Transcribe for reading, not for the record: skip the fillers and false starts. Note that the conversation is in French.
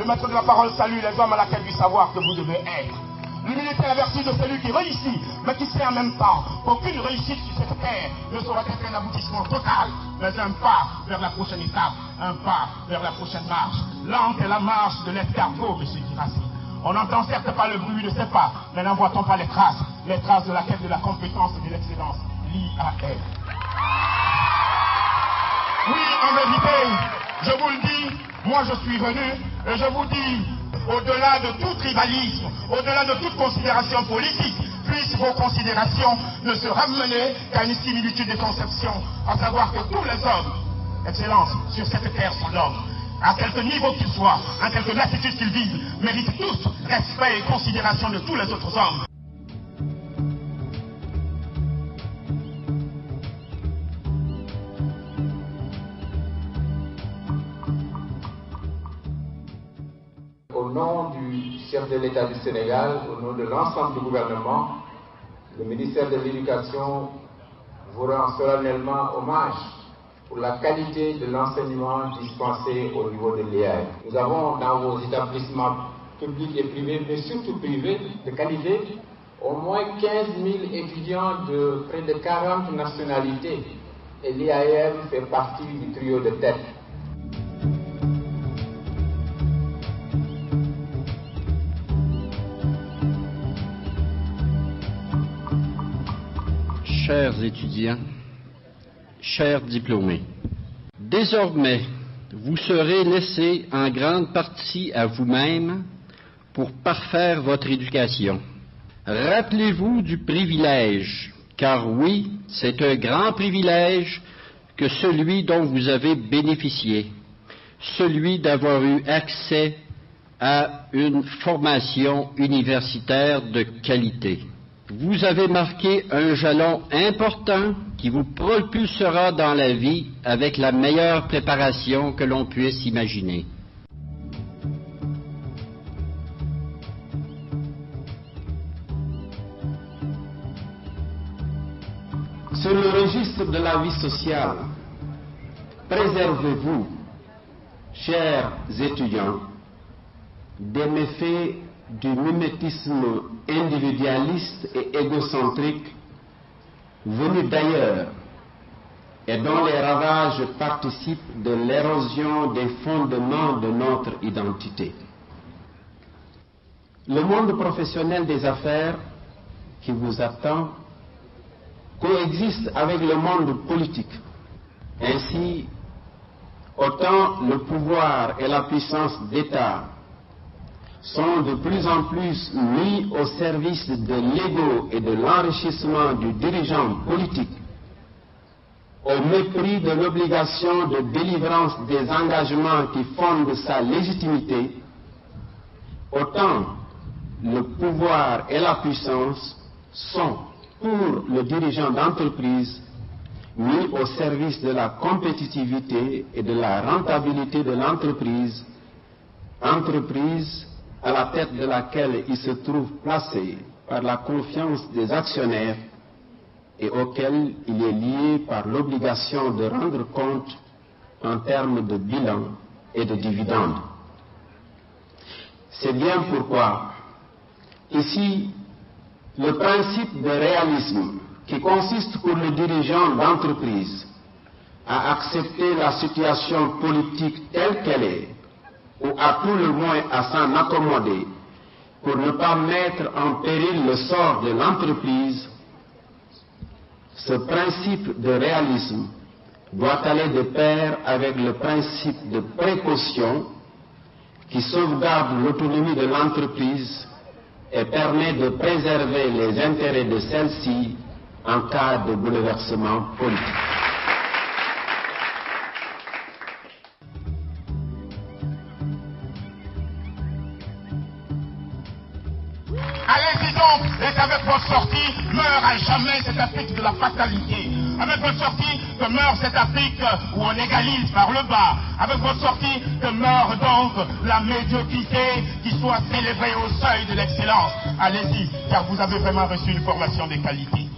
maître de la parole salue les hommes à la quête du savoir que vous devez être. L'humilité est la vertu de celui qui réussit, mais qui sait en même temps qu'aucune réussite sur cette terre ne saurait être un aboutissement total, mais un pas vers la prochaine étape, un pas vers la prochaine marche. Lente est la marche de l'escargot, monsieur Girassi. On n'entend certes pas le bruit de ses pas, mais n'en voit-on pas les traces de la quête de la compétence et de l'excellence, l'IAL. Oui, en vérité, je vous le dis, moi je suis venu et je vous dis, au-delà de tout tribalisme, au-delà de toute considération politique, puissent vos considérations ne se ramener qu'à une similitude de conception, à savoir que tous les hommes, excellence, sur cette terre sont l'homme. À quelque niveau qu'ils soient, à quelque latitude qu'ils vivent, méritent tous respect et considération de tous les autres hommes. Au nom du chef de l'État du Sénégal, au nom de l'ensemble du gouvernement, le ministère de l'Éducation vous rend solennellement hommage pour la qualité de l'enseignement dispensé au niveau de l'IAL. Nous avons dans vos établissements publics et privés, mais surtout privés de qualité, au moins 15 000 étudiants de près de 40 nationalités. Et l'IAL fait partie du trio de tête. Chers étudiants, chers diplômés, désormais, vous serez laissés en grande partie à vous-même pour parfaire votre éducation. Rappelez-vous du privilège, car oui, c'est un grand privilège que celui dont vous avez bénéficié, celui d'avoir eu accès à une formation universitaire de qualité. Vous avez marqué un jalon important qui vous propulsera dans la vie avec la meilleure préparation que l'on puisse imaginer. Sur le registre de la vie sociale, préservez-vous, chers étudiants, des méfaits du mimétisme individualiste et égocentrique venu d'ailleurs et dont les ravages participent de l'érosion des fondements de notre identité. Le monde professionnel des affaires qui vous attend coexiste avec le monde politique. Ainsi, autant le pouvoir et la puissance d'État sont de plus en plus mis au service de l'ego et de l'enrichissement du dirigeant politique, au mépris de l'obligation de délivrance des engagements qui fondent sa légitimité, autant le pouvoir et la puissance sont, pour le dirigeant d'entreprise, mis au service de la compétitivité et de la rentabilité de l'entreprise, entreprise à la tête de laquelle il se trouve placé par la confiance des actionnaires et auquel il est lié par l'obligation de rendre compte en termes de bilan et de dividendes. C'est bien pourquoi, ici, le principe de réalisme qui consiste pour le dirigeant d'entreprise à accepter la situation politique telle qu'elle est, ou à tout le moins à s'en accommoder pour ne pas mettre en péril le sort de l'entreprise, ce principe de réalisme doit aller de pair avec le principe de précaution qui sauvegarde l'autonomie de l'entreprise et permet de préserver les intérêts de celle-ci en cas de bouleversement politique. Allez-y donc, et qu'avec votre sortie meurt à jamais cette Afrique de la fatalité. Avec votre sortie que meurt cette Afrique où on égalise par le bas. Avec votre sortie que meurt donc la médiocrité qui soit célébrée au seuil de l'excellence. Allez-y, car vous avez vraiment reçu une formation de qualité.